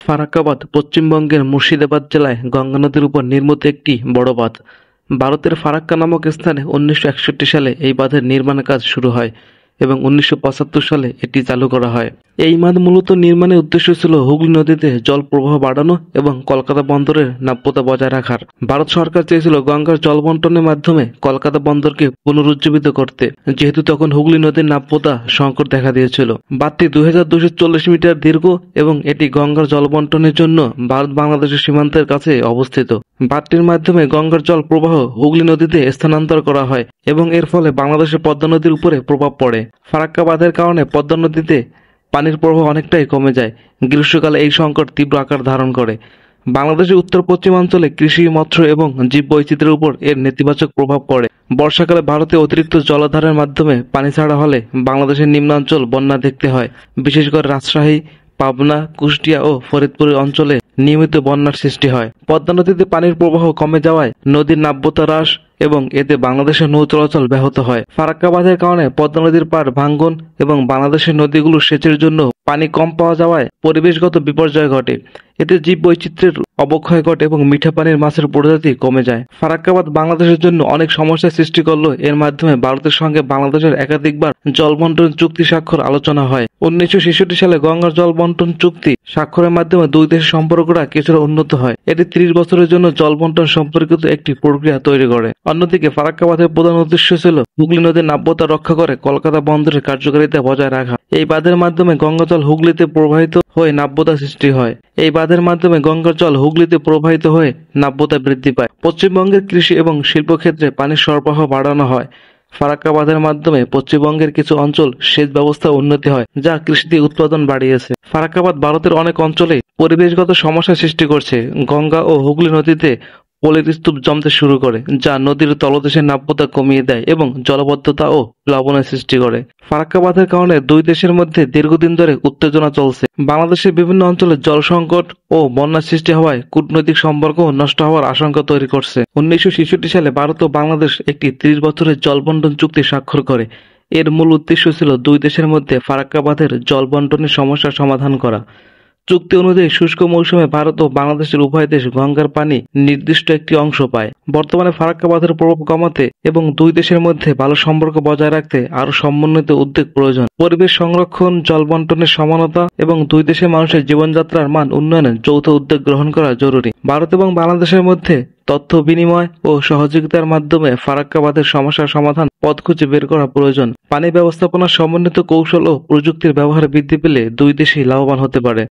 ফারাক্কাবাদ পশ্চিমবঙ্গের মুর্শিদাবাদ জেলায় গঙ্গা নদীর উপর নির্মিত একটি বড় বাঁধ। ভারতের ফারাক্কা নামক স্থানে ১৯৬১ সালে এই বাঁধের নির্মাণ কাজ শুরু হয় এবং ১৯৭৫ সালে এটি চালু করা হয়। এই বাঁধ মূলত নির্মাণের উদ্দেশ্য ছিল হুগলি নদীতে জল প্রবাহ বাড়ানো এবং কলকাতা বন্দরের নাব্যতা বজায় রাখার। ভারত সরকার চেয়েছিল গঙ্গার জল বন্টনের মাধ্যমে কলকাতা বন্দরকে পুনরুজ্জীবিত করতে, যেহেতু তখন হুগলি নদীর নাব্যতা সংকট দেখা দিয়েছিল। বাঁধটি ২,২৪০ মিটার দীর্ঘ এবং এটি গঙ্গার জল বন্টনের জন্য ভারত বাংলাদেশের সীমান্তের কাছে অবস্থিত। বাঁধটির মাধ্যমে গঙ্গার জল প্রবাহ হুগলি নদীতে স্থানান্তর করা হয় এবং এর ফলে বাংলাদেশের পদ্মা নদীর উপরে প্রভাব পড়ে। ফারাক্কা বাঁধের কারণে পদ্মা নদীতে পানির প্রবাহ অনেকটাই কমে যায়। গ্রীষ্মকালে এই সংকট তীব্র আকার ধারণ করে। বাংলাদেশের উত্তর পশ্চিমাঞ্চলে কৃষি, মৎস্য এবং জীববৈচিত্র্যের উপর এর নেতিবাচক প্রভাব পড়ে। বর্ষাকালে ভারতে অতিরিক্ত জলাধারের মাধ্যমে পানি ছাড়া হলে বাংলাদেশের নিম্নাঞ্চল বন্যা দেখতে হয়। বিশেষ করে রাজশাহী, পাবনা, কুষ্টিয়া ও ফরিদপুর অঞ্চলে নিয়মিত বন্যার সৃষ্টি হয়। পদ্মা নদীতে পানির প্রবাহ কমে যাওয়ায় নদীর নাব্যতা হ্রাস এবং এতে বাংলাদেশের নৌ চলাচল ব্যাহত হয়। ফারাক্কা বাঁধের কারণে পদ্মা নদীর পাড় ভাঙ্গন এবং বাংলাদেশের নদীগুলো সেচের জন্য পানি কম পাওয়া যাওয়ায় পরিবেশগত বিপর্যয় ঘটে। এতে জীববৈচিত্র্যের অবক্ষয় ঘটে এবং মিঠা পানির মাছের প্রজাতি কমে যায়। ফারাক্কা বাঁধ বাংলাদেশের জন্য অনেক সমস্যার সৃষ্টি করলেও এর মাধ্যমে ভারতের সঙ্গে বাংলাদেশের একাধিকবার জল বন্টন চুক্তি স্বাক্ষর আলোচনা হয়। ১৯৬৬ সালে গঙ্গার জল বন্টন চুক্তি স্বাক্ষরের মাধ্যমে দুই দেশের সম্পর্কটা কিছুটা উন্নত হয়। এটি ৩০ বছরের জন্য জল বন্টন সম্পর্কিত একটি প্রক্রিয়া তৈরি করে। অন্যদিকে ফারাক্কা বাঁধের প্রধান উদ্দেশ্য ছিল হুগলি নদীর নাব্যতা রক্ষা করে কলকাতা বন্দরের কার্যকারিতা বজায় রাখা। এই বাঁধের মাধ্যমে গঙ্গা জল হুগলিতে প্রবাহিত হয়ে নাব্যতা সৃষ্টি হয়। এই বাঁধের মাধ্যমে গঙ্গার জল হুগলিতে প্রবাহিত হয়ে নাব্যতা বৃদ্ধি পায়। পশ্চিমবঙ্গের কৃষি এবং শিল্প ক্ষেত্রে পানির সরবরাহ বাড়ানো হয়। ফারাক্কা বাঁধের মাধ্যমে পশ্চিমবঙ্গের কিছু অঞ্চল সেচ ব্যবস্থা উন্নতি হয়, যা কৃষিতে উৎপাদন বাড়িয়েছে। ফারাক্কা বাঁধ ভারতের অনেক অঞ্চলে পরিবেশগত সমস্যা সৃষ্টি করছে। গঙ্গা ও হুগলি নদীতে পলির স্তূপ জমতে শুরু করে, যা নদীর তলদেশের নাব্যতা কমিয়ে দেয় এবং জলাবদ্ধতা ও প্লাবনের সৃষ্টি করে। ফারাক্কা বাঁধের কারণে দুই দেশের মধ্যে দীর্ঘদিন ধরে উত্তেজনা চলছে। বাংলাদেশের বিভিন্ন অঞ্চলে জল সংকট ও বন্যার সৃষ্টি হওয়ায় কূটনৈতিক সম্পর্ক নষ্ট হওয়ার আশঙ্কা তৈরি করছে। ১৯৬৬ সালে ভারত ও বাংলাদেশ একটি ৩০ বছরের জল বন্টন চুক্তি স্বাক্ষর করে। এর মূল উদ্দেশ্য ছিল দুই দেশের মধ্যে ফারাক্কা বাঁধের জল বন্টনের সমস্যার সমাধান করা। চুক্তি অনুযায়ী শুষ্ক মৌসুমে ভারত ও বাংলাদেশের উভয় দেশ গঙ্গার পানি নির্দিষ্ট একটি অংশ পায়। বর্তমানে ফারাক্কা বাঁধের প্রভাব কমাতে এবং দুই দেশের মধ্যে ভালো সম্পর্ক বজায় রাখতে আরও সমন্বিত উদ্যোগ প্রয়োজন। পরিবেশ সংরক্ষণ, জল বন্টনের সমানতা এবং দুই দেশের মানুষের জীবনযাত্রার মান উন্নয়নে যৌথ উদ্যোগ গ্রহণ করা জরুরি। ভারত এবং বাংলাদেশের মধ্যে তথ্য বিনিময় ও সহযোগিতার মাধ্যমে ফারাক্কা বাঁধের সমস্যার সমাধান পথ খুঁজে বের করা প্রয়োজন। পানি ব্যবস্থাপনার সমন্বিত কৌশল ও প্রযুক্তির ব্যবহার বৃদ্ধি পেলে দুই দেশই লাভবান হতে পারে।